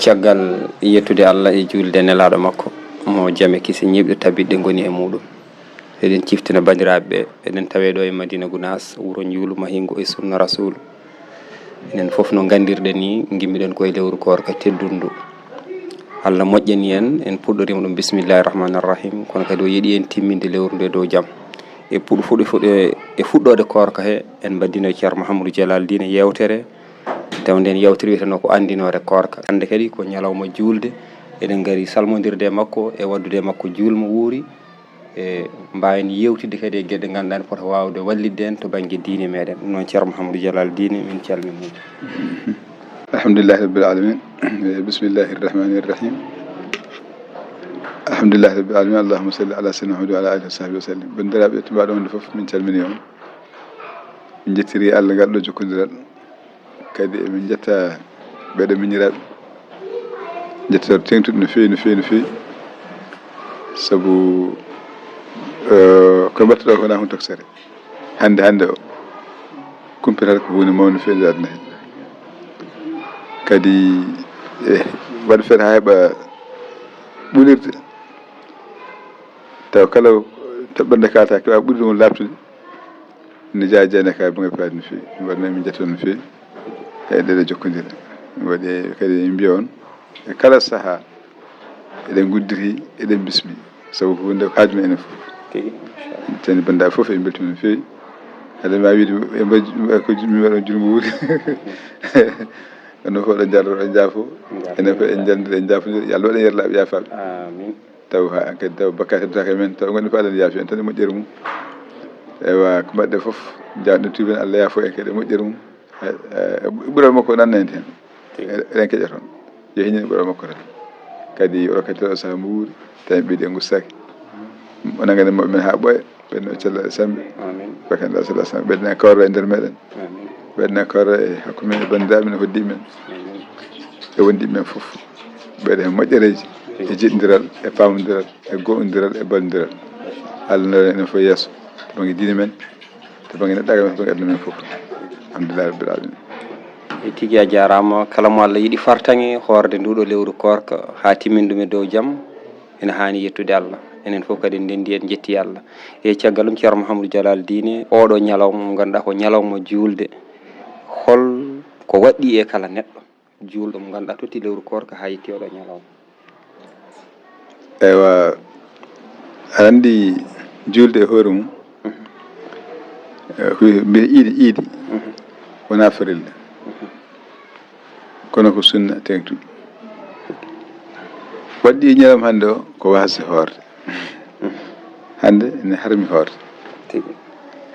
caggal yettude Allah e julde nelaɗo makko mo jame kisi ñiɓɗo tabidde goni e muɗum. Eɗen ciftina bandiraɓe eɗen tawe ɗo e Madina Gounass wuro Njulu Mahingo e sunna rasul. Enen foof no gandirɗen ni gimmiɗen koye lewru korka teddundu. Allah moƴƴani en puɗɗorima ɗum bisimillahi rahmanir rahim, kono kadi o yiiɗi en timminde lewru nde dow jaam. E fuɗɗode korka he en mbaddino ceerno Mouhamadou Dialal Dine yewtere tawden yewtere wiyeteno ko andinore korka. Hande kadi ko ñalawma julde, eɗen gari salmodirde e makko e waddude e makko julmo wuuri e mbawen yewtide kadi e gueɗe ganduɗa ne pota wawde wallidde en to banggue diine meɗen. Ɗum noon ceerno Mouhamadou Dialal Dine min calmini. Alhamdulillahi rabbil alamin, bismillahi rrahmani rrahim, alhamdulillahi rabbil alamin, allahumma salli ala sayyidina Muhammad wa ala alihi wa sahbihi wa sallim. Bandiraɓe to mbaɗo wonde foof min calmini on, min jettiri Allah galɗo jokkodiral, kadi emin jetta ɓeɗe miñiraɓe jettore tengtude no fewi no fewi no fewi, saabu ko mbattuɗo ko wona hunde toksere. Hande o kumpitata ko hunde mawde no fewi nder aduna he, kadi waɗa feere ha heeɓa ɓuulirde taw kala toɓɓere nde kalata keeɓa ɓuuri ɗum labtude ne jajani ka bange faade no fewi. Ɗum waɗi min jettoon no fewi e ɗeɗe jokkodira. Ɗum waɗi kadi en mbiya on e kala saaha eɗen guddiri eɗen bismi, saabu ko hunde ko haajuna enen foof. Tani bandiraɓe foof en beltima no fewi. Haade ma wiide ko mi waɗon julmo wuuri kono fof ɗo jarro ɗo jaafo enen fof en jaldiri en jaafodir, Allah waɗen yerlaɓe yaafaɓe. Amin. Taw ha kadi taw bakkat heddotaka e men, taw gonɗi fof Allah yaafi en tan e moƴƴere mum. Ewa ko mbaɗɗe foof jawɗen tuuben Allah yaafo en kadi e moƴƴere mum. Ɓuural makko nanna en hen, eɗen keƴa toon yo hiñen ɓuural makko tan. Kadi oɗo kadi tawa saaha mo wuuri tawi ɓeydi en gustaki onon gandi mabɓe men ha ɓooya, ɓeyden cellal e sambe bakkanɗa sallah sallam, ɓeyden kawra e nder meɗen, ɓeyden kawra e hakkude men e bandiraɓe men e hoddiɓe men e wondiɓe men foof, ɓeyden hen moƴƴereji e jiɗodiral e pamodiral e go'odiral e ballodiral. Allah newna enen fof yeeso to banggue diine men, to banggue neɗɗagal men, to banggue aduna men foof. Alhamdulillahi rabbil alamin. E tigui a jarama, kala mo Allah yiiɗi fartaŋe horde nduɗo lewru korka ha timmin ɗum e dow jaam ene hani yettude Allah. Enen foof kadi en ndendi en jetti Allah. E caggal ɗum ceerno Mouhamadou Dialal Dine, oɗo ñalawma mo ganduɗa ko ñalawma julde, hol ko waɗɗi e kala neɗɗo julɗo mo ganduɗa totti lewru korka ha yetti oɗo ñalawma? Ewa aɗa andi julde e hoore mum mbiɗa iidi wona farilla, kono ko sunna tengtuɗo. Waɗɗi ñalawma hande o ko wasde hoorde. Hande ene harmi hoorde,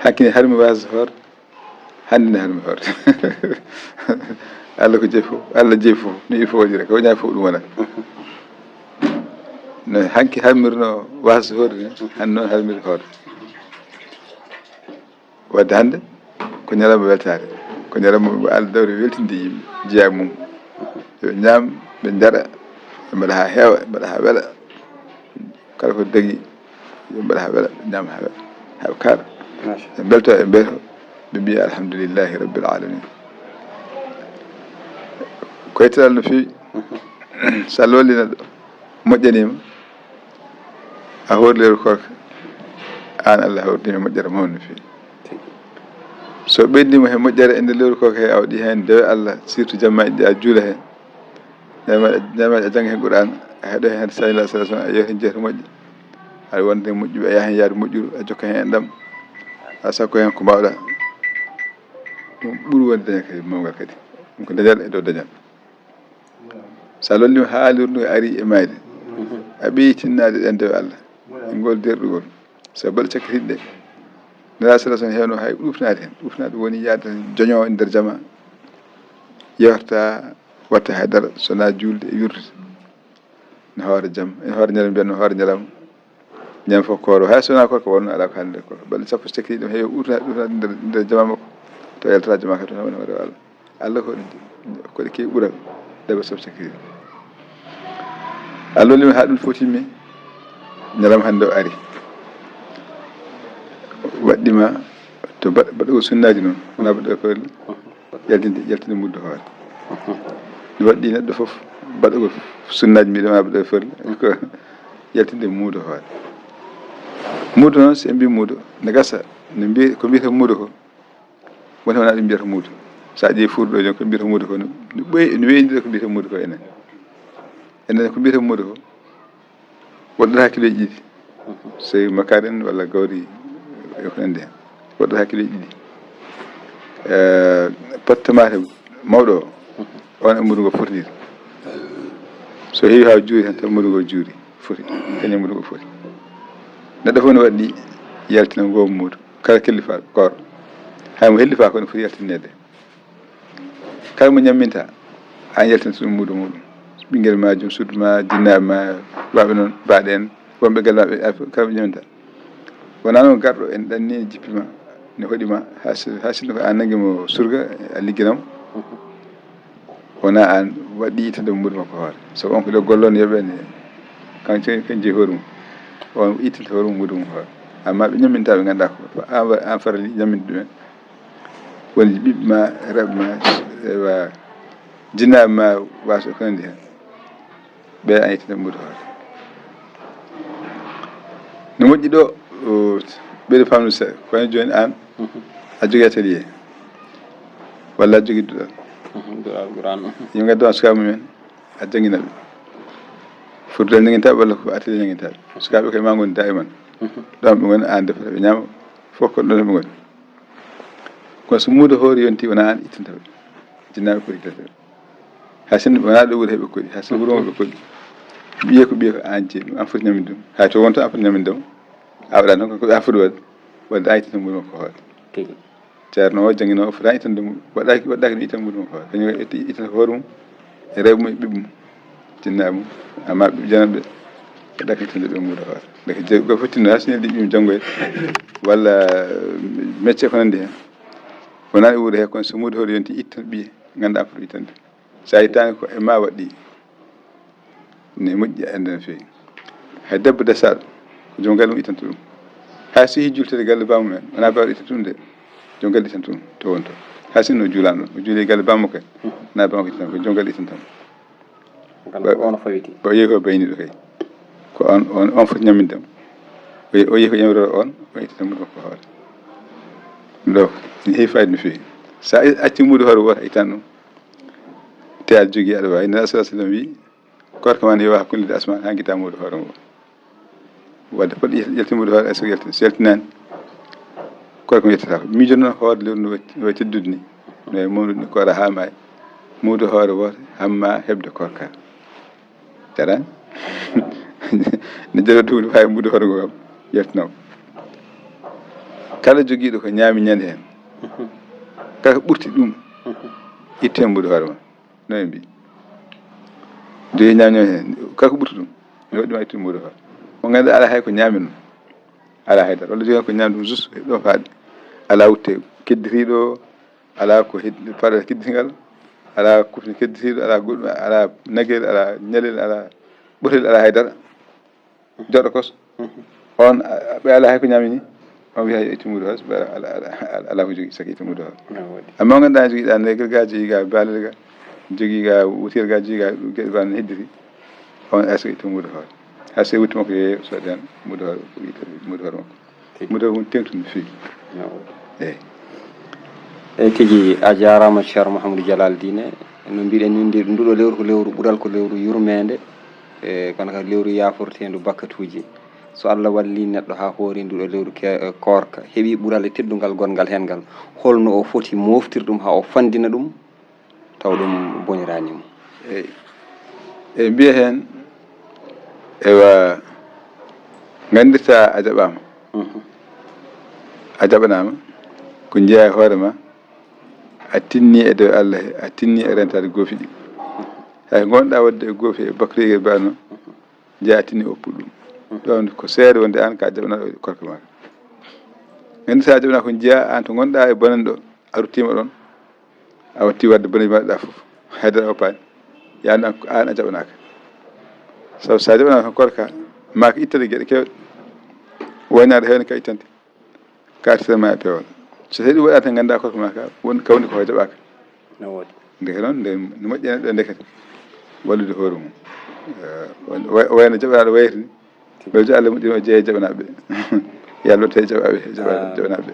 hakkine harmi wasde hoorde, hande ne harmi hoorde. Allah ko jeeyi fof, Allah jeeyi fof no il faut waɗire, ko waña fof ɗum wona no hanki harmirno wasde hoorde ni, hande noon harmiri hoorde. Wadde hande ko ñalawma weltare, ko ñalawma Allah dawri weltinde yimɓe jeeya mum, yo ñaam ɓe jara ɓe mbaɗa ha heewa, ɓe mbaɗa ha weela, kala ko daañi yo mbaɗa ha weela, ñaama ha weela haɓe kaara ɓe belto e mbiyto ɓe mbiya alhamdulillahi rabbil alamin. Ko yettiral no fewi. Sa Allah walli neɗɗo moƴƴanima a hoori lewru korka, an Allah hawridima moƴƴere mawde no fewi. So ɓeydima hen moƴƴere e nder lewru korka he, a waɗi hen dewe Allah, surtout jammaji ɗi a juula hen, ñamaji a jangga hen Qur'an, a heeɗo hen sallallahu alaihi wasallam, a yeehi hen jeeto moƴƴe, aɗa wonde moƴƴuɓe, a yaha hen yaade moƴƴuru, a jokka hen enɗam, a sakko hen ko mbawɗa, ɗum ɓuuri wonde dañal kadi mawgal kadi, ɗum ko dañal e dow dañal. Sa lollima ha lewru ndu ari e mayde, a ɓeyi tinnade ɗen dewe Allah e ngol derɗugol, sabu baɗɗo cakkitiɗe ɗe nela sallallahu alaihi wasallam hewno hay ɗufnade hen. Ɗufnade woni yaade joñowo e nder jama, yewta watta haydara sona julde e wirde ne hoore jaam, e hoore ñalawma mbiyanno hoore ñalawma ñam fof kooro, hay sona korka wonno ala ko hande korka. Balɗe sappo so cakkitiɗe ɗum heewi ɗufnade nder jama makko, to yaltata jama ka toon woni hoore Allah. Allah ko ɗe kewi ɓuural ɗeɓe sappo cakkitiɗe. Allah lollima ha ɗum fof timmi, ñalawma hande o ari waɗɗima to baɗɗo sunnaji noon wona baɗɗo ko yaltinde muddo hoore. No waɗɗi neɗɗo foof baɗugo sunnaji mbiɗo ma baɗo fol ko yaltinde muudo hoore muudo noon so en mbi muudo ne gasa ne mbi ko mbiyata muudo ko woni wona ɗum mbiyata muudo sa ƴeewi fuurɗo jon ko mbiyata muudo ko no weynide ko mbiyata muudo ko enen ko mbiyata muudo ko woɗɗata hakkileji ɗiɗi so makari en walla gawri e ko nande hen woɗɗata hakkileji ɗiɗi pot tomate mawɗo o on e muɗum ngo fotinir so heewi ha juuri tan taw muɗum ngo juuri foti kañum muɗum ngo foti neɗɗo fof ne waɗi yaltina ngoo muudo kala kellifa koor haymo hellifa ko ne foti yaltinnede kala mo ñamminta an yaltinta ɗum muudo muɗum ɓinguel ma joom suudu ma jinnaɓe ma waɓe noon mbaɗe en wonɓe gallaɓe kala mo ñamminta wona noon garɗo en ɗanni ne jippima ne hoɗima ha sinno ko an nanguimo surga a ligguinamo wona an waɗi ittande muudo makko hoore sabu on ko ɗo gollono yoɓene kan jeeyi hoore mum on ittanta hoore mum muudo mum hoore amma ɓe ñamminta ɓe ganduɗa ko an farali ñamminde ɗumen woni ɓiɓɓe ma reɓe ma ewa jinnaɓe ma waso ko nandi hen ɓe an ittande muudo hoore no moƴƴi ɗo ɓeydo famnu seeɗa kono joni an a jogui atelier walla a jogui duɗal yo gadduma sukaɓe mumen a jangguinaɓe furdal ñaguintaɓe walla ko atelier ñaguintaɓe sukaɓe koye ma goni dayiman ɗon ɓe goni an defata ɓe ñama fof ko ɗon ɓe goni kono so muudo hoore yonti wona an ittantaɓe jinnaɓe ko ittantaɓe hay sinno wona ɗo wuuri heɓe koɗi hay sinno wuuro ɓe koɗi ɓiye ko an jeeyi ɗum an foti ñaminde ɗum hay to wonto an foti ñaminde ɗum a waɗa noon ko an foti wadde an ittanta muudo makko hoore ceerno o jangguinowo fota ittande ɗum waɗɗaki ɗum ittande muudo makko hoore kañum ittanta hoore mum e rewɓe mum e ɓiɓɓe mum jinnaɓe mum amma ɓiɓɓe jananɓe waɗɗaki ittande ɓe muudo hoore deke go fottinno ha sinno liɓɓima janggoye walla métier ko nandi hen wona e wuuro he kono so muudo hoore yonti ittan ɓiye ganduɗa an foti ittande sa ittani ko e ma waɗɗi ne moƴƴi ande no fewi hay debbo desaɗo ko joom galle mum ittanta ɗum hay so yeehi jultede galle bammumen wona bawɗo ittanta ɗum de joom galle ittanta ɗum to wonto hay sinno juulano ɗon o juuli galle bammo kay wona bammo ko ittanta ko joom galle ittanta ɗum ono fawiti o yeehi ko bayniɗo kay ko on foti ñammindemo o yeehi ko ñamroro on ittanta muudo makko hoore ɗo ne heewi fayida no fewi sa acci muudo hoore woto ittan ɗum te aɗa jogui aɗa wawi nela sallah sallam wi korka ma ne yowa hakkude asman ha guita muudo hoore ngo wadde poɗɗo yaltin muudo hoore so yaltinani korka mo yettata ko miijo noon hoore lewru no wayi teddude ni no wayi mawnude ni koora ha maayi muudo hoore woto hamma hebde korka jarani ne jara duuɗe ha muudo hoore ngo kam yaltinamo kala joguiɗo ko ñaami ñande hen kala ko ɓurti ɗum itte muudo hoore ma no ɓe mbi jogi ñaami hen kala ko ɓurti ɗum ne waɗɗuma itte muudo hoore mo ganduɗa ala hay ko ñaami noon ala haydara walla jogi ko ñaami ɗum juste ɗo faaɗi ala wutte kedditiɗo ala ko faɗa kedditingal ala kufne kedditiɗo ala goɗɗum ala naguel ala ñalel ala ɓotel ala haydara joɗo kos on ɓe ala hay ko ñaami ni on wiya itte muudo hoore ɓe ala ko jogui saki itte muudo hoore amma mo ganduɗa joguiɗa naguel ga jogui ga balel ga jogui ga wutel ga jogui ga gueɗe ba no heddiri on ayso itte muudo hoore hay so wutti makko yeeyo so waɗi hen muudo hoore muudo hoore makko muudo hoore mum tengtude no fewi eyyi tigi a jarama ceerno Mouhamadou Dialal Diné no mbiɗen ni nduɗo lewru ko lewru ɓuural ko lewru yurmede kono kadi lewru yafortendu bakkatuji so Allah walli neɗɗo ha hoori nduɗo lewru korka heeɓi ɓuural e teddugal gongal hen ngal holno o foti moftir ɗum ha o fandina ɗum taw ɗum boniranimo eyyi mbiya hen ewa gandirta a jaɓama a jaɓanama ko jeeya e hoore ma a tinni e dow Allah he a tinni e rentade goofi ɗi hay gonɗa wadde e goofi e bakroyel ba noon jeeya a tinni oppuɗo ɗum ɗon ko seede wonde an ka jaɓanaɗo korka ma gandirta a jaɓana ko jeeya an to gonɗa e bonande ɗo a ruttima ɗon a watti wadde boneji ma ɗa foof haydara hoppani yanda an a jaɓanaka sabu sa jaɓanaka korka ma ko ittade gueɗe kewɗe woynade hewne ka ittante ka artirama e pewol so tawi ɗum waɗa tan ganduɗa korka ma ka woni kawni ko jaɓaka no woodi ndeke noon nde moƴƴi neɗɗo ndekete wallude hoore mum wayno jaɓanaɗo wayri ni ɓe jo Allah muɗɗino jeeye jaɓanaɓe yallo tawi jaɓanaɓe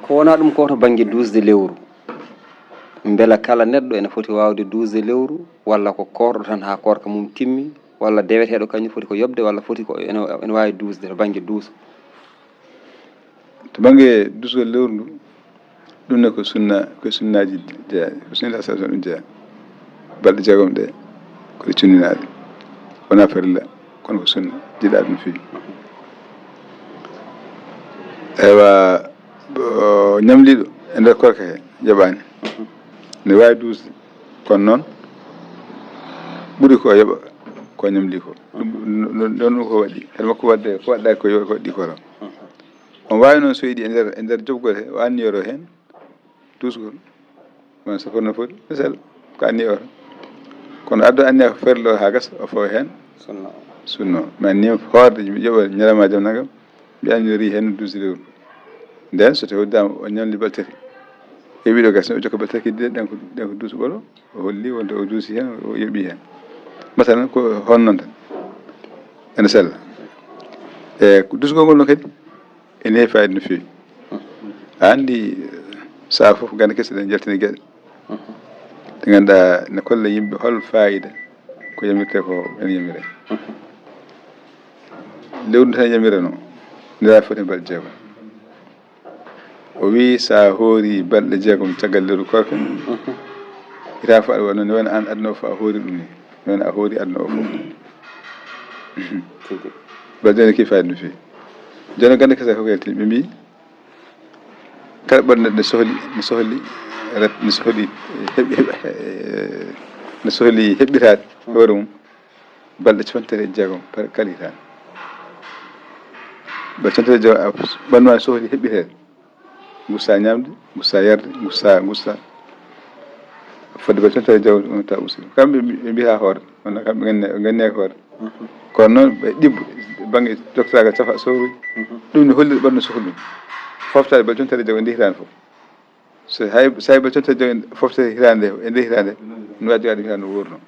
ko wona ɗum ko to banggue dusde lewru beela kala neɗɗo ene foti wawde dusde lewru walla ko korɗo tan ha korka mum timmi walla deweteɗo kañum foti ko yobde walla foti ko ene wawi dusde to banggue duuso to banggue dusgol lewru ndu ɗum ne ko sunnaji jeeya ko sunna sa ɗum jeeya balɗe jeegom ɗe koɗe cunninaɗe wona farilla kono ko sunna jiɗa ɗum fewi ewa ñamliɗo e nder korka he yoɓani ne wawi dusde kono noon ɓuuri ko yoɓa ko ñamli ko ɗum ko waɗi hade makko wadde ko waɗɗa ko waɗɗi ko tan on wawi noon so yiiɗi e nder jobgol he o anni yoro hen dusgol on saforno foti sel ko anni o kono addo anniya ko ferlo ha gasa o fawa hen sunno mi anni hoorde mi yoɓa ñalama jam nagam mi annori hen dusde lewru nden so tawi hoddama o ñamli baltati heeɓi ɗo gasa o jokka baltati ɗen ko duusu ɓolo o holli wonde o duusi hen o yoɓi hen masalan ko hon noon tan ene sella e dusgol ngol noon kadi ene heewi fayida no fewi a andi saaha foof gande kese ɗen jaltini gueɗe ɗe ganduɗa ne kolla yimɓe hol fayida ko yamirte ko ene yamire lewru ndu tan yamirano nde foti balɗe jeegom o wi sa hoori balɗe jeegom caggal lewru korka ita fo aɗa wonno ne wona an aduna o fo a hoori ɗum ni ne wona a hoori aduna o fof balɗe ne keewi fayida no fewi joni gande kese ko yaltini ɓe mbi kala ɓernde ne sohli heɓɓitade hoore mum balɗe 37 kala hitande balɗe 37 ɓandu ma sohli heɓɓitede gussa ñamde gussa yarde gussa fodde balɗe 37 on ta usti kamɓe ɓe mbiya hoore wona kamɓe ganne ko hoore kono noon ɓe ɗibbo banggue doctoragal cafa sowruji ɗum ne holliri ɓandu sohli foftade balɗe 37 ndi hitande foof so hay balɗe 37 foftade hitande e nde hitande ne wawi jogade hitande no wurno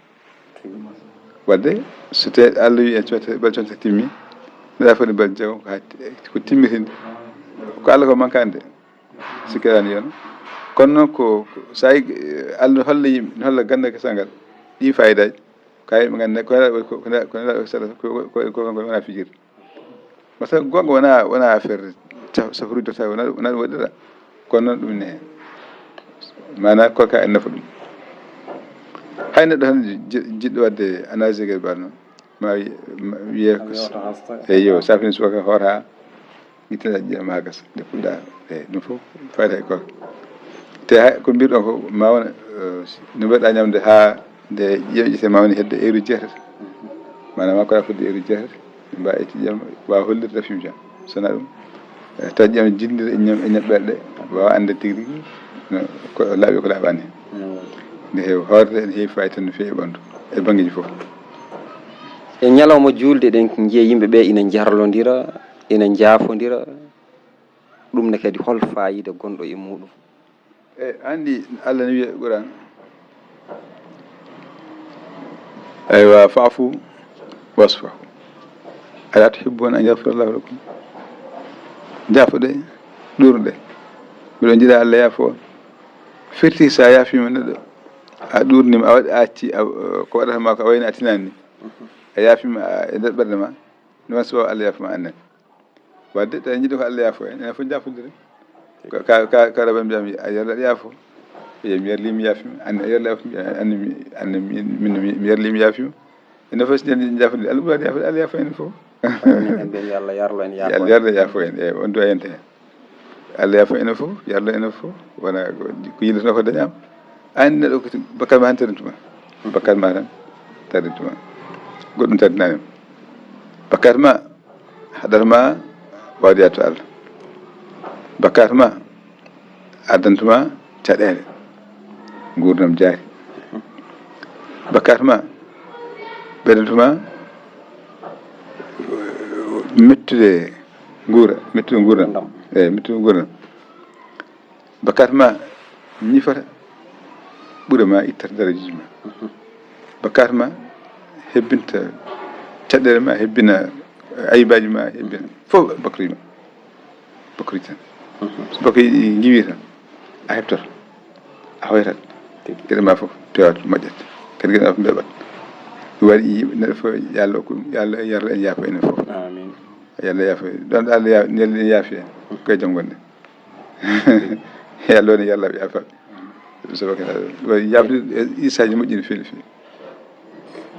wadde so tawi Allah wi en balɗe 37 timmi ndeɗa foti balɗe jeegom ko timmitinde ko Allah ko mankande sikkirani yon kono noon ko sa yi Allah holla yimɓe ne holla ganda kesal ngal ɗi fayidaji ka yimɓe ganda ko wona fijirde masalan gonga wona affaire safrude docteur wona ɗum waɗira kono noon ɗum ne hen mana korka en nafa ɗum hay neɗɗo tan jiɗɗo wadde analyse gueɗe mbaɗe noon ma wiye eyo safini subaka hoore ha guittata ƴiyam ha gasa nde puɗɗa ɗum fof fayida e korka te hay ko mbirɗon ko ma wona no mbaɗɗa ñamde ha nde ƴeewƴete ma woni hedde heure jeetati manam ma koɗa fodde heure jeetati mbawi itti ƴiyam wawa hollirde rafiji jam sona ɗum taw ƴiyam jindira e ñaɓɓere ɗe wawa ande tigui rigui ko laaɓi ko laaɓani nde heewi hoorde ene heewi fayida tan no fewi ɓandu e banggueji foof e ñalawma julde ɗen jiiya yimɓeɓe ina jarlodira ina jaafodira ɗum ne kadi hol fayida gonɗo e muɗum andi Allah ne wiya Qur'an aywa faafu wasfahu ala tuhibbuna an yaghfira Allahu lakum jaafoɗe ɗurɗe mbiɗo jiiɗa Allah yaafo on firti sa yaafima neɗɗo a ɗurnima a waɗi a acci ko waɗata ma ko a wayno a tinani ni a yaafima e nder ɓerde ma ne won sababu Allah yaafima annen wadde tawi jiiɗi ko Allah yaafo en enen fof jaafodire ka raɓa mbiyami a yerlaɗo yaafo eyi mi yerlimi yaafima anne a yerla anne min mi yerlimi yaafima enen fof so nden jaafodire Allah ɓuuri yaafode Allah yaafo enen fof Allah yarlo en Allah yarlo yaafo en eyi on duwa yente hen Allah yaafo enen fof yarlo enen fof wona ko yillutono ko dañama an neɗɗo ko bakkat ma tan tardintuma bakkat ma tan tardintuma goɗɗum tardinanima bakkat ma haɗatma wawde yatto Allah bakkat ma addantuma caɗele gurdam jaari bakkat ma ɓeɗantuma mettude gurdam eyi mettude gurdam bakkat ma ñifata ɓuura ma ittata darajiji ma bakkat ma hebbinta caɗɗere ma, hebbina ayibaji ma, hebbina fof bakri ma bakri tan. So bakri giwi tan a heptoto a hoytat gueɗe ma fof pewat moƴƴat kadi gueɗe ma fof beɓat. ɗum waɗi neɗɗo fof yo Allah hokku ɗum, yo Allah yarda en yaafa enen fof. Amin. Yalla yaafa ɗon ɗo Allah nelli en yaafi en koye jaam gonɗen. Yalla woni yalla yaafa waɗi yafde isaji moƴƴi no fewi no fewi.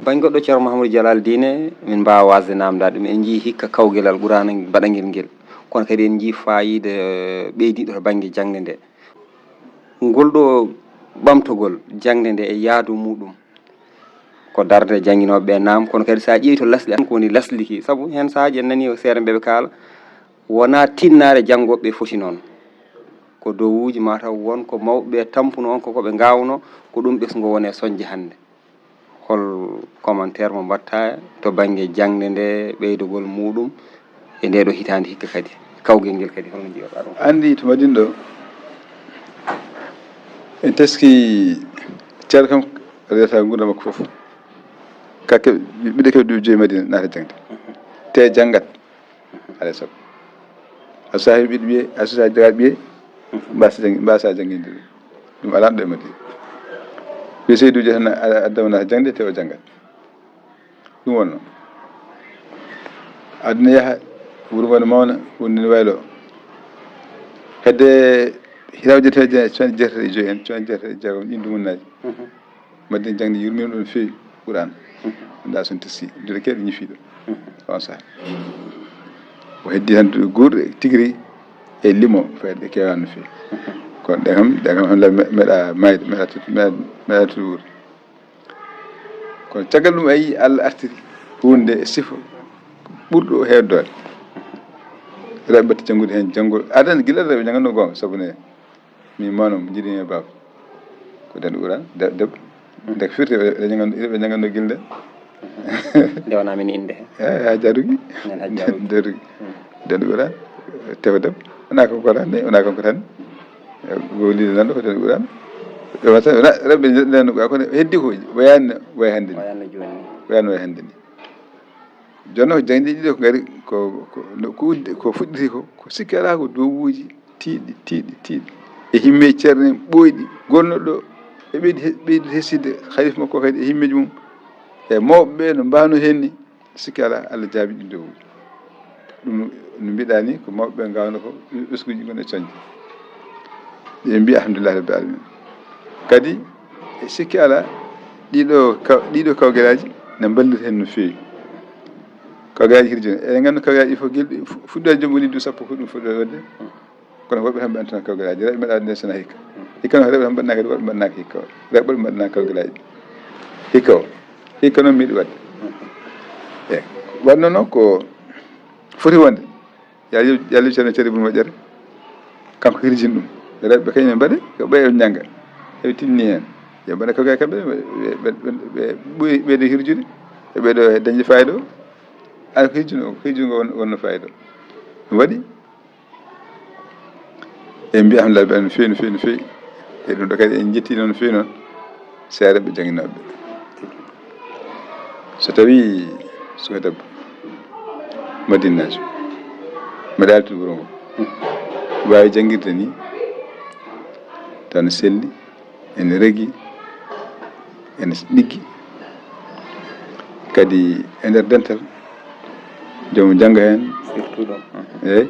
bañ goɗɗo Ceerno Mouhamadou Dialal Diine min mbawa wasde namdade ɗum en jii hikka kawguelal ɓurana mbaɗaguel nguel, kono kadi en jii fayida ɓeydiɗo to banggue jangde nde. Ngol ɗo ɓamtogol jangde nde e yaadu muɗum ko darde jangguinoɓe naam, kono kadi sa ƴeewi to lasli an ko woni lasliki, saabu hen sahaji en nani seere mbeɓe kaala wona tinnare janggoɓe foti noon, ko dowuji mataw won ko mawɓe tampuno on koɓe gawno ko ɗum ɓesgo wone soñde hande. Hol commentaire mo mbatta to banggue jangde nde ɓeydogol muɗum e nde ɗo hitande hikka kadi kawguel ngel kadi holno jiiɗa ɗum? Andi to madin ɗo en teski ceerno kam rewata gurdam makko foof kakke ɓiɗɗo keɓe duuɓi 5 Madina naata jangde te janggat alay saago asa heeɓi ɓiɗɗo ɓiye asa jagaɗo ɓiye mbasa jangguinde ɗum ala ɗo e Madina. ɓe Seydou tan addama naata jangde te o janggat ɗum wonno aduna yaaha wuuro ngo ne mawna hunde ne waylo hedde hirawde teje 95 en 95 ɗin dumunnaji Madina jangde yurmima ɗo no fewi ɓuurano da son tessi dude keɗe ñifiɗo on saaha o heddi tan guurɗe tigui e limo fayde ɗe kewani no fewi kono ɗe kam hamdulillah meeɗa mayde meeɗa tude kono caggal ɗum ayi Allah artiri hunde e sifa ɓurɗo heewde doole rewɓe mbatta janngude heen janngol adani gila rewɓe jangganno gonga sabu ne min manom jiiɗimi e baba ko dande ɓuran debbo deke firti ɓe jangganno gilde nde wona min inde ha jarugi jarugi dande ɓuran tewa debbo wona kanko tan de wona kanko tan golide nanɗo ko dande ɓuran rewɓe nenno ga kono heddi ko wayani way hande ni wayani way hande ni jonno ko jangde ɗiɗo ko gari ko fuɗɗiti ko sikki ala ko dowuji tiiɗi e himmeji ceerno en ɓoyɗi gonnoɗo e ɓeydi hesside halifa makko kadi e himmeji mum e mawɓe no mbano hen ni sikki ala Allah jaabi ɗi dowuji ɗum no mbiɗa ni ko mawɓe gawno ko ɓesguji gon e coñde ɓe mbi alhamdulillah rabbil alamin kadi e sikki ala ɗiɗo kawguelaji ne ballir hen no fewi kawguelaji hirjini eɗen gandi kawguelaji fof guilɗi fuɗɗode joom woni du sappo ko ɗum fuɗɗode wadde kono woɓɓe tan ɓe antana kawguelaji rewɓe mbaɗa nden sona hikka hikka noon rewɓe tan mbaɗnaka woɓɓe mbaɗnaka hikka o rewɓe mbaɗnaka kawguelaji hikka noon miiɗi wadde e wanno noon ko foti wonde yallah ceerno Ceerno Ibrahima Moƴƴere kanko hirjini ɗum rewɓe kañum mbaɗe ko ɓeyo jangga eɓe tinni hen yo mbaɗa kawgal kamɓe ɓe ɓeydo hirjude e ɓeydo dañde fayida o ala ko hirjugo wonno fayida o ɗum waɗi en mbiya alhamdulillah no fewi no fewi no fewi e ɗum ɗo kadi en jetti noon no fewi noon seereɓe jangguinoɓe so tawi suka debbo madinnajo mbaɗa altude wuuro ngo wawi jangguirde ni taw ne selli ene regui ene ɗiggi kadi e nder dental joomum jangga hen surtout ɗo eyyi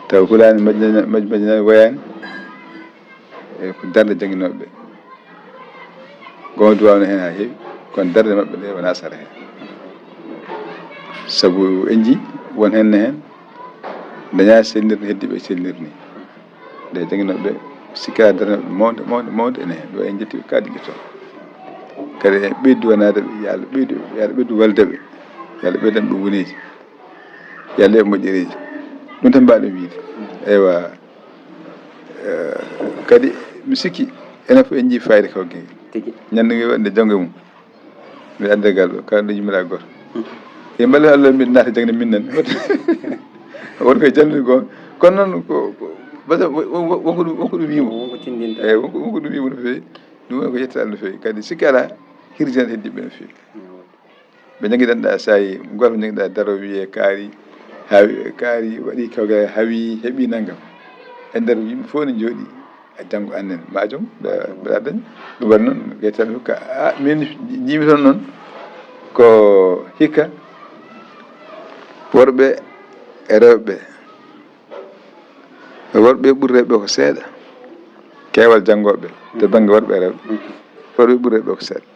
taw hulani majjinani woyani e ko darde jangguinoɓeɓe gonga duwawno hen ha heewi kono darde mabɓe ɗe wona sara hen saabu en jii won henne hen daña sellinirde heddiɓe sellinirde ni nde jangguinoɓeɓe sikka darde mawde ene hen ɗo en jettiɓe kaddi ƴetton kadi en ɓeydu wonadeɓe yo Allah ɓeydu waldeɓe yo Allah ɓeydan ɗum woneji yo Allah heeɓa moƴƴereji ɗum tan mbawɗen wiide eywa kadi mi sikki enen fof en jii fayida kawgal ngel ñande ngi waɗde janggo mum mi adde gal ɗo kalɗo yummiraɗo goto e mballe Allah mbiɗa naata jangde min nan won koye jallude gon kono noon ko wonko ɗum wimo eyyi wonko ɗum wimo no fewi ɗum woni ko yettata Allah no fewi kadi sikki ala hirjande heddiɓe no fewi ɓe jangiɗanɗa sayi goto jangiɗa daro wiye kaari kaari waɗi kawgal hawi heeɓi naggam e nder yimɓe fof ne jooɗi e janggo annen majum mbaɗa dañ ɗum waɗi noon gaytan hokka min jiimi toon noon ko hikka worɓe e rewɓe worɓe ɓuuri rewɓe ko seeɗa keewal janngoɓe to baŋnge worɓe e rewɓe worɓe ɓuuri rewɓe ko seeɗa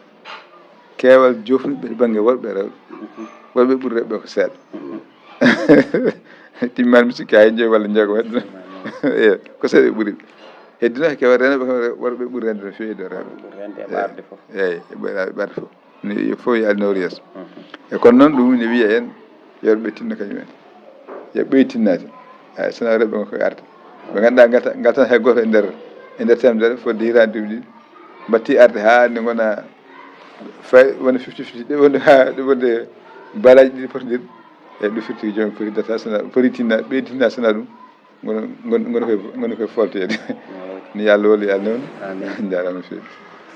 keewal jofnuɓe to baŋnge worɓe e rewɓe worɓe ɓuuri rewɓe ko seeɗa timmani mi sikki hay joyi walla jeegom hedde eyi ko seeɗa ɓuuri heddino e keewal rendoɓe worɓe ɓuuri rende no feewi do rewɓe eyyi ɓarde fof ni fof yo alnori yeeso e kono noon ɗum ne wiiya en yorɓe tinno kañumen yo ɓeyi tinnade sona rewɓe ko arta ɓe ganduɗa galtan hay goto e nder temedere fodde hitande duuɓi ɗiɗi batti arde ha nde gona fay wona 50-50 ɗe wonde ha ɗe wonde balaji ɗiɗi potodirɗe eyyi ɗum firti ko jomum foti data sona foti tinna ɓeyi tinna sona ɗum gono koye foltoyede ni yo Allah wallu yo Allah noon jarama no fewi.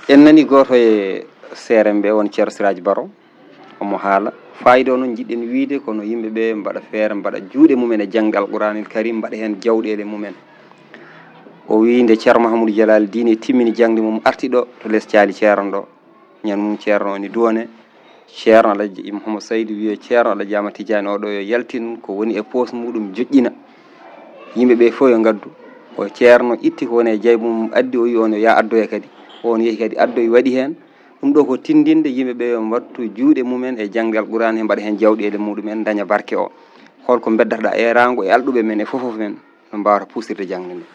en nani goto e CRM ɓe won Ceerno Siraji Baro omo haala fayida o noon jiɗɗen wiide kono yimɓeɓe mbaɗa feere mbaɗa juuɗe mumen e jangde alqouranil karim mbaɗa hen jawɗele mumen o wi nde Ceerno Mahamadou Dialal Dine timmini jangde mum arti ɗo to less caali ceerno ɗo ñan mum ceerno o ni duwone ceerno Alaji Mouhamadou Saydou wiye ceerno Alaji Amad Tidiane oɗo yo yaltin ko woni e poos muɗum joƴƴina yimɓeɓe fof yo gaddu o ceerno itti ko woni e jaybu mum addi o wi on ya addoya kadi on yeehi kadi addoy waɗi hen ɗum ɗo ko tindinde yimɓeɓe yo mbattu juuɗe mumen e jangde alqouran he mbaɗa hen jawɗele muɗumen daña barke o holko beddata erago e alɗuɓe men e fofof men no mbawata pusirde jangde nde.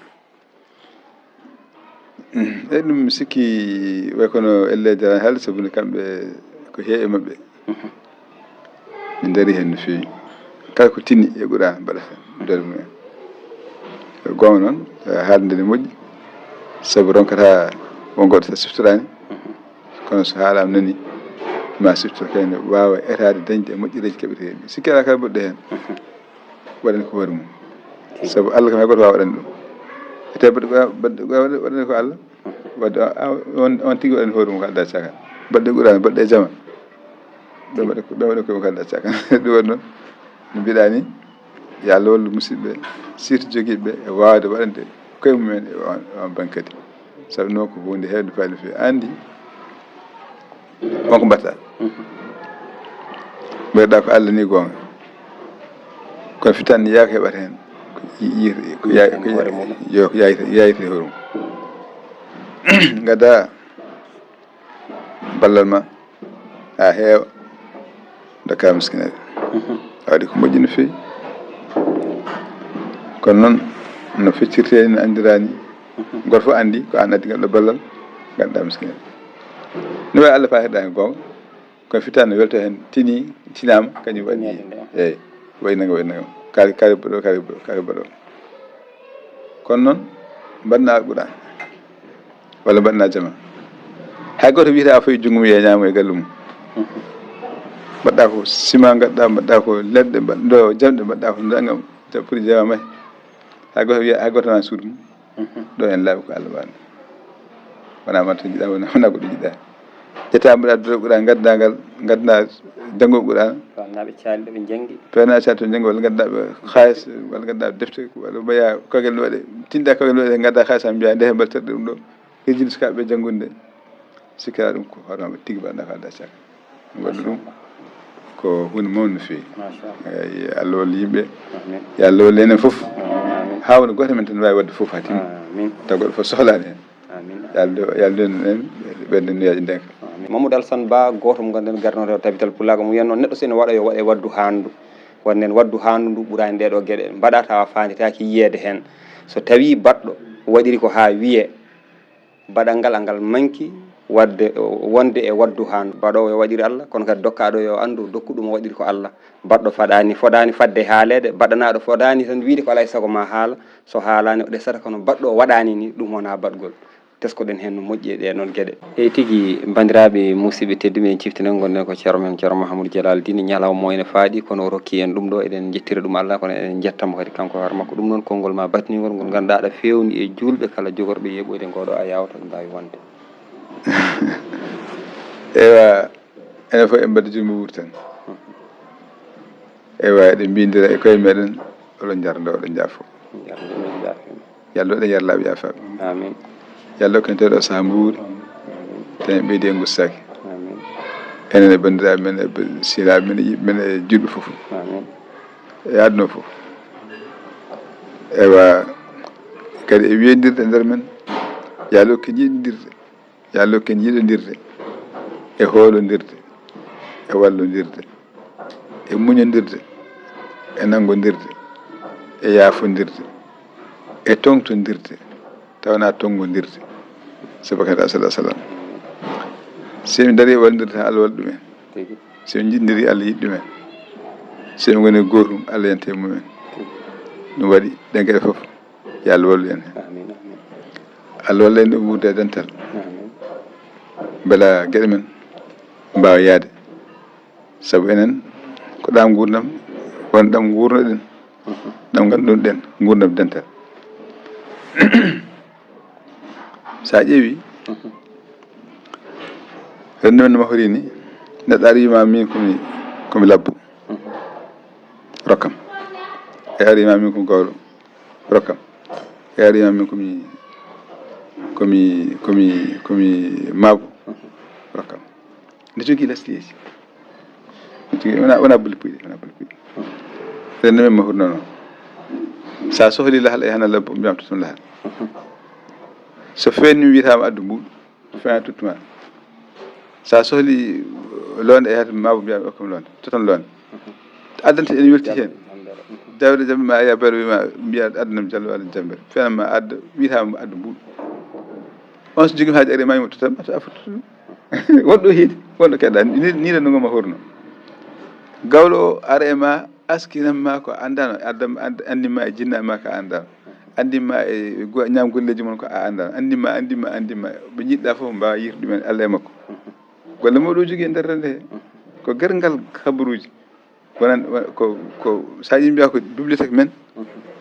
eyi ɗum mi sikki way kono elle jarani haalde saabu kamɓe ko heewi mabɓe mi daari hen no fewi kala ko tinni e Qur'an mbaɗata nder mumen gonga noon haalde ne moƴƴi saabu ronkata wongoɗo so siftorani kono so haalama nani ma siftor kayne wawa etade dañde e moƴƴereji keɓeteɗi sikki ala kala boɗɗo hen waɗani ko hoore mum saabu Allah kam hay goto wawa waɗani ɗum ete waɗani ko Allah wadde on tigui waɗani hoore mum ko adda caka baɗɗe Qur'an baɗɗe jama ɓe waɗi koye ko adda caka ɗum waɗi noon no mbiɗa ni yo Allah wallu musidɓe surtout joguiɓe e wawde waɗande koye mumen e on banggue kadi saabu noon ko hunde hewde faali no fewi andi wonko mbatta mbiyeɗa ko Allah ni gonga kono fittani yaako heɓata hen ko yayite hoore mum gadda ballal ma ha heewa dokka miskinaɓe waɗi ko moƴƴi no fewi kono noon no feccirte no andirani goto fof andi ko an addi ganduɗo ballal ganduɗa miskinaɓe no wawi Allah fa heɗɗa hen gonga kono fittani no welto hen tinama kañum waɗi eyyi wayi nagam kaari baɗo kono noon mbaɗna alquran walla mbaɗna jama hay goto wiyata a fayi jungo mum ye ñamo e galle mum mbaɗɗa ko ciment gadɗa mbaɗɗa ko leɗɗe mbaɗɗo jamɗe mbaɗɗa ko dagam pour jama mahi hay goto wiya hay goto na suudu mum ɗo en laaɓi ko Allah waɗa wona man to jiiɗa wona ko ɗo jiiɗa ƴetta mbaɗa dura Qur'an gadda janggo Qur'an naɓe caali ɗo ɓe jangi pewna cali to jangi walla gaddaɓe hayes walla gaddaɓe defte walla mbiya kogel no waɗe tinɗa kogel no waɗe gadda hayes mbiya nde mbal terɗe ɗum ɗo hirjinde sukaɓeɓe janggude sikkata ɗum ko hoorema tigui mbaɗa ko adda caka waɗi ɗum ko hunde mawde no fewi eyi Allah wallu yimɓe yo Allah wallu enen foof hawde goto men tan wawi wadde foof ha timmi taw goɗɗo foof sohlani hen yo Allah en ɓerde nuyaji ndenka Mamadou Alassane Ba goto mo ganduɗen garnoto tabital pullago mo wiyanno neɗɗo sene waɗa yo waɗe waddu handu wannen waddu handu ndu ɓuurani ndeɗo gueɗe mbaɗa tawa fanditaki yiyede hen so tawi baɗɗo waɗiri ko ha wiye baɗal ngal angal manki wonde e waddu handu baɗowo yo waɗiri Allah kono kadi dokkaɗo yo andu dokkuɗum o waɗiri ko Allah baɗɗo fodani fadde haalede baɗanaɗo fodani tan wiide ko alay saago ma haala so haalani o ɗesata kono baɗɗo o waɗani ni ɗum wona baɗgol teskoɗen hen no moƴƴi ɗe noon gueɗe eyi tigui bandiraɓe musidɓe tedduɓe en ciftinen gonɗen ko ceerno men ceerno Mahamadou Dialal Dine ñalawma ene faaɗi kono o rokki en ɗum ɗo eɗen jettira ɗum Allah kono eɗen jettamo kadi kanko hoore makko ɗum noon konngol ma batnigol ngol ganduɗa aɗa fewni e julɓe kala jogorɓe yeɓoyde ngoɗo a yawta ɗum mbawi wonde ewa enen fof en mbadde jumbi wuuri tan ewa eɗen mbindira e koye meɗen oɗon jardo oɗon jaafo yallo oɗon yarlaɓe yaafaɓe amin yallo ken teɗo saha mbuuri ten ɓeydi e gustaki enen e bandiraɓe men e siraɓe men e yiɓɓe men e julɓe fof e aduna fof ewa kadi e wiyodirde e nder men yallo ken yiɗodirde yallo ken yiɗodirde e hoolodirde e wallodirde e muñodirde e nanggodirde e yaafodirde e tongtodirde tawana tongodirde sabu kadi sallallahu alaihi wasallam si min daari e wallodirde tan Allah wallu ɗumen si min jiɗodiri Allah yiɗi ɗumen si min goni gotum Allah yante e mumen ɗum waɗi ɗen gueɗe foof yo Allah wallu en Allah walla en wurde e dental beela gueɗe men mbawa yaade saabu enen ko ɗam gurdam won ɗam gurnoɗen ɗam ganduɗen gurdam dental sa ƴeewi rende men no mahori ni neɗɗo ari wima min komi labbo rokkam e ari wima min komi gawlo rokkam e ari wima min komi maabo rokkam nde jogui lestiyeji wona buli puyɗe rende men mahori noon sa sohli lahal e hana labbo mbiyam toton lahal so feeñi wiyatama addu mbuɗu feeña tuttuma sa sohli londe e hata mabo mbiyami okkam londe toton londe addante ene welti hen jawde jambe ma aya beere wima mbiya addanam jallo walla jambere fenama adda wiyatama addu mbuɗu on so jogui haaji ari mayimo totan mata afoto wonɗo heedi wonɗo keɗɗa ni no goma horno gawlo o ara e ma askinanma ko andano andinma e jinnama ko andano andinma e ñam golleji mon ko a andano andinma ɓe jiɗɗa foof mbawa yirde ɗumen Allah e makko golle moɗo jogui e nder rende he ko gergal habaruji wonan ko sa yimɓe mbiya ko bibliothèque men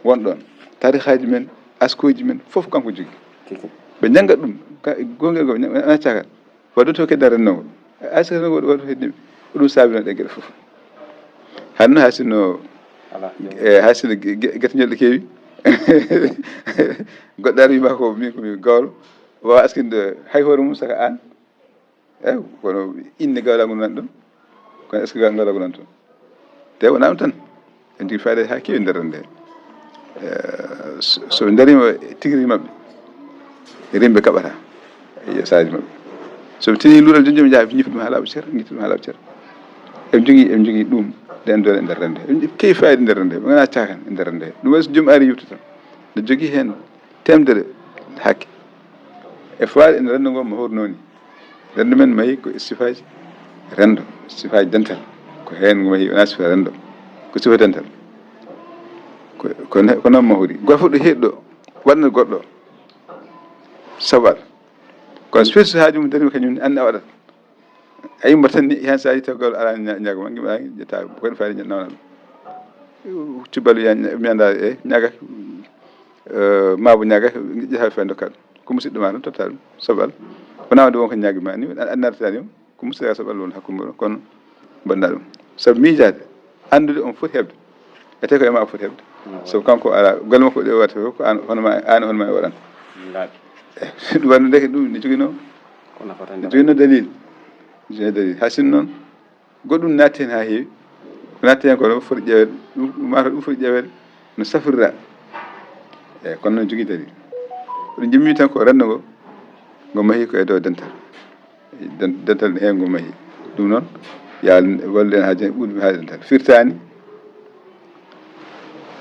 wonɗon tarihaji men askoji men foof kanko jogui ɓe janggat ɗum gongel go wona cakal waɗo to kedda rennogol aska rennogol waɗo heddiɓe ko ɗum sabino ɗe gueɗe foof hanno hasino hasino guete jolɗe keewi goɗɗo ari wima ko min komi gawlo wawa askinde hay hoore mum saka an ew kono inde gawlago nan ɗon kono est ce que gawlago nan toon te wonama tan en jogui fayida ha kewi nder rende so darima tigui mabɓe rimɓe kaɓata e saji mabɓe soɓe tini luural joni joomi jaaha ɓe ñifɗum ha laaɓa ceer guittu ɗum ha laaɓa ceer eɓe jogui ɗum den dole e nder rende he kewi fayida nder rende he ɓe gona cakan e nder rende he ɗum waɗi so joomum ari yewta tan ne jogui hen temdere hakke e faade en rendo ngo mo hornoni rendo men maayi ko sifaji rendo sifaji dental ko hen ngo maayi wona sifa rendo ko sifa dental ko noon mahori goto fof ɗo heeɗi ɗo waɗno goɗɗo saɓal kono so firti haaju mum darima kañum andi a waɗat a yimmo tan ni hen sa yi taw gawlo ala ñago ma guima ƴetta kono fayida nawna ɗum cubbalu mi anda e ñagak mabo ñagak ƴetta fe dokka ɗum ko musidɗo ma ɗum totta ɗum saɓal wona wonde wonko ñagui ma ni andartani o ko musidɗa saɓal won hakkude moɗon kono mbaɗɗa ɗum saabu miijade andude on foti hebde e tawi ko e ma foti hebde sabu kanko ala golle makko ɗe watta fof ko an honoma e waɗan ɗum wanno ndeke ɗum ne joguino ne joguino dalil ha sin noon goɗɗum natti hen ha heewi ko natti hen ko ɗum foti ƴewede mata ɗum foti ƴewede no safrira eyyi kono noon jogui dalil ɗum jimmi tan ko rendo ngo maahi ko e dow dental ne hen ngo maahi ɗum noon ya wallu en ha joni ɓuurmi haade dental firtani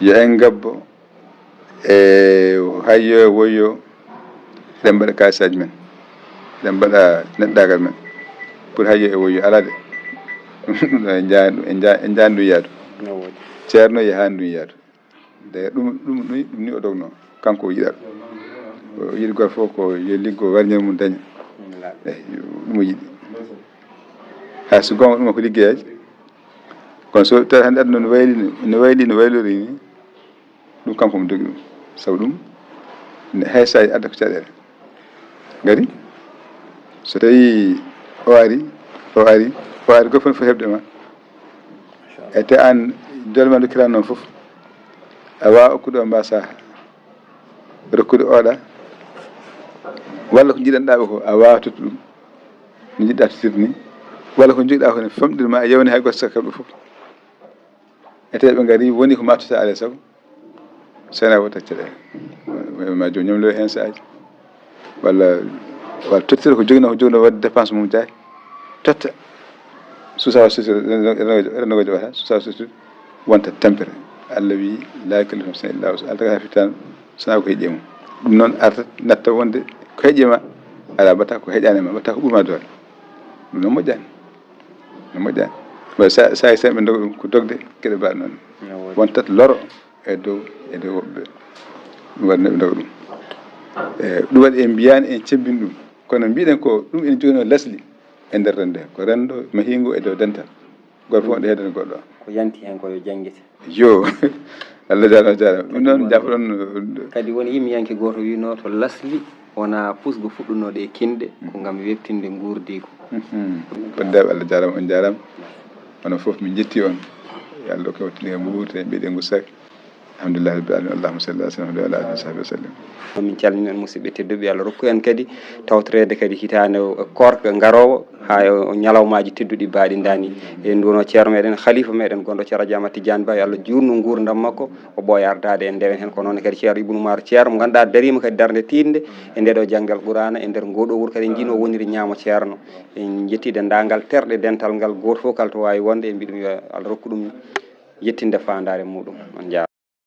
yo en gabbo e hayyo woyyo eɗen mbaɗa kalisaji men eɗen mbaɗa neɗɗagal men pour hayyo e woyyo ala de ɗum ɗo en jani ɗum yaadu ceerno yahani ɗum yaadu de ɗum ni o dogno kanko o yiɗat o yiɗi goto fof ko yo liggo warñere mum daña eyyi ɗum o yiɗi hay so gonga ɗum ko liggeyaji kono so tawi hande aduna no waylori ni ɗum kanko mo dogi ɗum saabu ɗum hay sa adda ko caɗele gari so tawi o ari fawaade goppon fof heɓde ma e te an dole ma dokkiran noon fof a wawa okkude o mbasa rokkude oɗa walla ko jiɗanɗaɓe ko a wawa tottu ɗum no jiɗɗa tottirde ni walla ko joguiɗa ko ne famɗinma a yewni hay goto sakka ɗum fof ete ɓe gari woni ko mattata alay saago sena wota caɗele ma joni ñamlo hen saaji walla tottira ko jogino wadde dépense mum jaay totta susa susa renogo jaɓata susa susa wonta tempere Allah wi la yukallifu nafsan illa wusaha Allah taka fittano sona ko heeƴi mum ɗum noon arta natta wonde ko heeƴima ala mbatta ko heeƴanima mbatta ko ɓuurma doole ɗum noon moƴƴani sa sen ɓe doga ɗum ko dogde gueɗe mbaɗe noon wontat loro e dow woɓɓeɓe ɗum waɗi noɓe doga ɗum ɗum waɗi en mbiyani en cebbini ɗum kono mbiɗen ko ɗum ene jogino lesli e nder rende ko rendo mahingo e dow dental goto fof waɗa heddande goɗɗo ko yanti hen koyo jangguete yo Allah jarama ɗum noon jafoɗon kadi woni yimmiyanke goto wino to lasli wona pusgo fuɗɗunoɗe e kinde ko gam weftinde gurdigo bandiraɓe Allah jarama on jarama onon foof min jetti on yo Allah ko wattini mo wuurte mbiɗe gussak alhamdulillah rabbil alamin allahumma salli ala sayyidina wa ala alihi wa sahbihi wa sallam min calmini on musidɓe tedduɓe Allah rokku en kadi tawtorede kadi hitande korka garowo ha ñalawmaji tedduɗi baɗi dani e nduno ceerno meɗen khalifa meɗen gonɗo ceerno Diama Tidiane Ba yo Allah jurnu gurdam makko o ɓooya ardade en ndewen hen ko noon kadi ceerno Ibnu Mar ceerno mo ganduɗa darima kadi darde tinde e ndeɗo janggal Qur'ana e nder ngoɗo wuuro kadi jino woniri ñaamo ceerno en jetti dendagal terɗe dental ngal goto fof kala to wawi wonde e mbiɗum yo Allah rokku ɗum yettinde fandare muɗum on jarama